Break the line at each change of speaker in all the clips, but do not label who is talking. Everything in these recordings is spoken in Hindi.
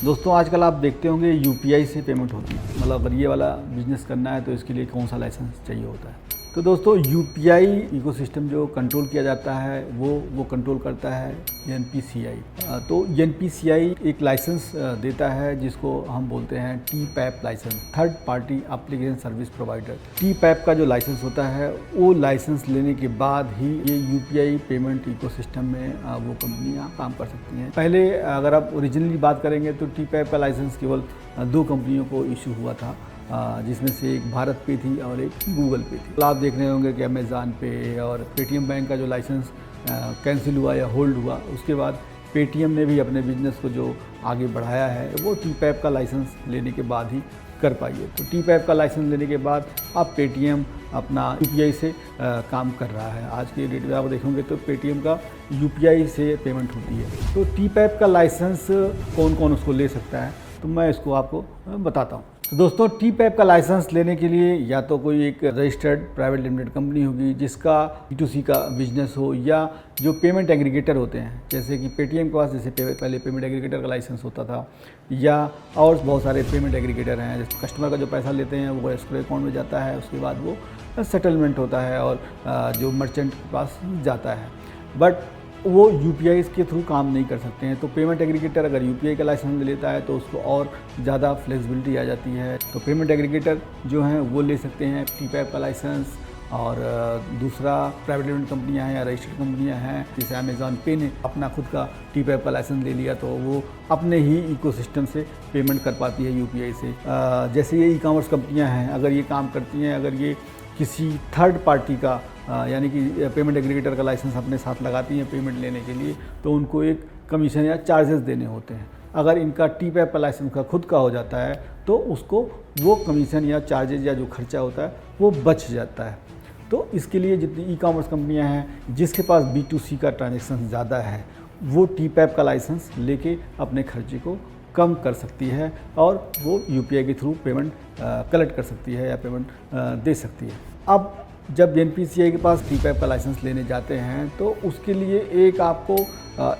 दोस्तों आजकल आप देखते होंगे यूपीआई से पेमेंट होती है। मतलब अगर ये वाला बिजनेस करना है तो इसके लिए कौन सा लाइसेंस चाहिए होता है। तो दोस्तों यूपीआई इकोसिस्टम जो कंट्रोल किया जाता है वो कंट्रोल करता है एनपीसीआई। तो एनपीसीआई एक लाइसेंस देता है जिसको हम बोलते हैं TPAP licence, third party application service provider. TPAP का जो लाइसेंस होता है वो लाइसेंस लेने के बाद ही ये यूपीआई पेमेंट इकोसिस्टम में वो कंपनियां काम कर सकती हैं। पहले अगर आप ओरिजिनली बात करेंगे तो टीपैप का लाइसेंस केवल 2 कंपनियों को इशू हुआ था, जिसमें से एक भारत पे थी और एक गूगल पे थी। आप देख रहे होंगे कि अमेज़ॉन पे और पेटीएम बैंक का जो लाइसेंस कैंसिल हुआ या होल्ड हुआ, उसके बाद पेटीएम ने भी अपने बिजनेस को जो आगे बढ़ाया है वो टीपैप का लाइसेंस लेने के बाद ही कर पाई है। तो टीपैप का लाइसेंस लेने के बाद अब पेटीएम अपना यूपीआई से काम कर रहा है। आज की डेट में आप देखेंगे तो पेटीएम का यूपीआई से पेमेंट होती है। तो टीपैप का लाइसेंस कौन कौन उसको ले सकता है, तो मैं इसको आपको बताता हूँ। तो दोस्तों टीपैप का लाइसेंस लेने के लिए या तो कोई एक रजिस्टर्ड प्राइवेट लिमिटेड कंपनी होगी जिसका B2C का बिजनेस हो, या जो पेमेंट एग्रीगेटर होते हैं, जैसे कि पेटीएम के पास जैसे पहले पेमेंट एग्रीगेटर का लाइसेंस होता था, या और बहुत सारे पेमेंट एग्रीगेटर हैं। जैसे कस्टमर का जो पैसा लेते हैं वो एस्क्रो अकाउंट में जाता है, उसके बाद वो सेटलमेंट होता है और जो मर्चेंट के पास जाता है, बट वो यूपीआई के थ्रू काम नहीं कर सकते हैं। तो पेमेंट एग्रीगेटर अगर यूपीआई का लाइसेंस लेता है तो उसको और ज़्यादा फ्लेक्सिबिलिटी आ जाती है। तो पेमेंट एग्रीगेटर जो हैं वो ले सकते हैं टीपैप का लाइसेंस, और दूसरा प्राइवेट लिमिटेड कंपनियां हैं या रजिस्टर्ड कंपनियां हैं, जैसे अमेज़ॉन पे ने अपना खुद का टीपैप का लाइसेंस ले लिया तो वो अपने ही इकोसिस्टम से पेमेंट कर पाती है यूपीआई से। जैसे ये ई-कॉमर्स कंपनियाँ हैं, अगर ये काम करती हैं, अगर ये किसी थर्ड पार्टी का यानी कि पेमेंट एग्रीगेटर का लाइसेंस अपने साथ लगाती हैं पेमेंट लेने के लिए, तो उनको एक कमीशन या चार्जेस देने होते हैं। अगर इनका टीपैप का लाइसेंस का खुद का हो जाता है तो उसको वो कमीशन या चार्जेस या जो खर्चा होता है वो बच जाता है। तो इसके लिए जितनी ई-कॉमर्स कंपनियां हैं जिसके पास B2C का ट्रांजेक्शन ज़्यादा है, वो टीपैप का लाइसेंस लेके अपने खर्चे को कम कर सकती है और वो यूपीआई के थ्रू पेमेंट कलेक्ट कर सकती है या पेमेंट दे सकती है। अब जब एनपीसीआई के पास टीपैप का लाइसेंस लेने जाते हैं तो उसके लिए एक आपको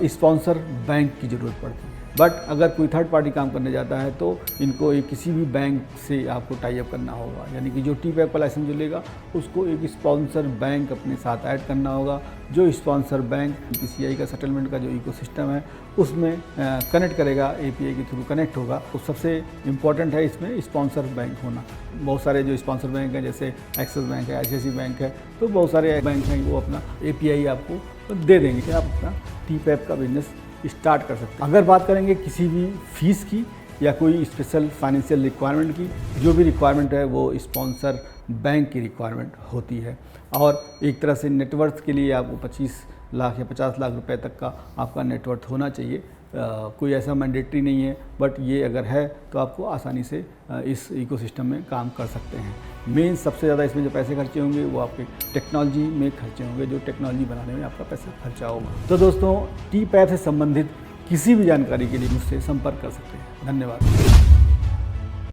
स्पॉन्सर बैंक की ज़रूरत पड़ती है। बट अगर कोई थर्ड पार्टी काम करने जाता है तो इनको एक किसी भी बैंक से आपको टाई अप करना होगा, यानी कि जो टीपैप का लाइसेंस जो लेगा उसको एक स्पॉन्सर बैंक अपने साथ ऐड करना होगा। जो स्पॉन्सर बैंक एनपीसीआई का सेटलमेंट का जो इकोसिस्टम है उसमें कनेक्ट करेगा, एपीआई के थ्रू कनेक्ट होगा। तो सबसे इम्पॉर्टेंट है इसमें स्पॉन्सर बैंक होना। बहुत सारे जो स्पॉन्सर बैंक हैं जैसे एक्सिस बैंक है, आईसीआईसी बैंक है, तो बहुत सारे बैंक हैं वो अपना एपीआई आपको दे देंगे कि आप अपना टीपैप का बिजनेस स्टार्ट कर सकते हैं। अगर बात करेंगे किसी भी फीस की या कोई स्पेशल फाइनेंशियल रिक्वायरमेंट की, जो भी रिक्वायरमेंट है वो स्पॉन्सर बैंक की रिक्वायरमेंट होती है। और एक तरह से नेटवर्थ के लिए आपको 25 लाख या 50 लाख रुपए तक का आपका नेटवर्थ होना चाहिए। कोई ऐसा मैंडेटरी नहीं है, बट ये अगर है तो आपको आसानी से इस इकोसिस्टम में काम कर सकते हैं। मेन सबसे ज़्यादा इसमें जो पैसे खर्चे होंगे वो आपके टेक्नोलॉजी में खर्चे होंगे, जो टेक्नोलॉजी बनाने में आपका पैसा खर्चा होगा। तो दोस्तों टीपैप से संबंधित किसी भी जानकारी के लिए मुझसे संपर्क कर सकते हैं। धन्यवाद।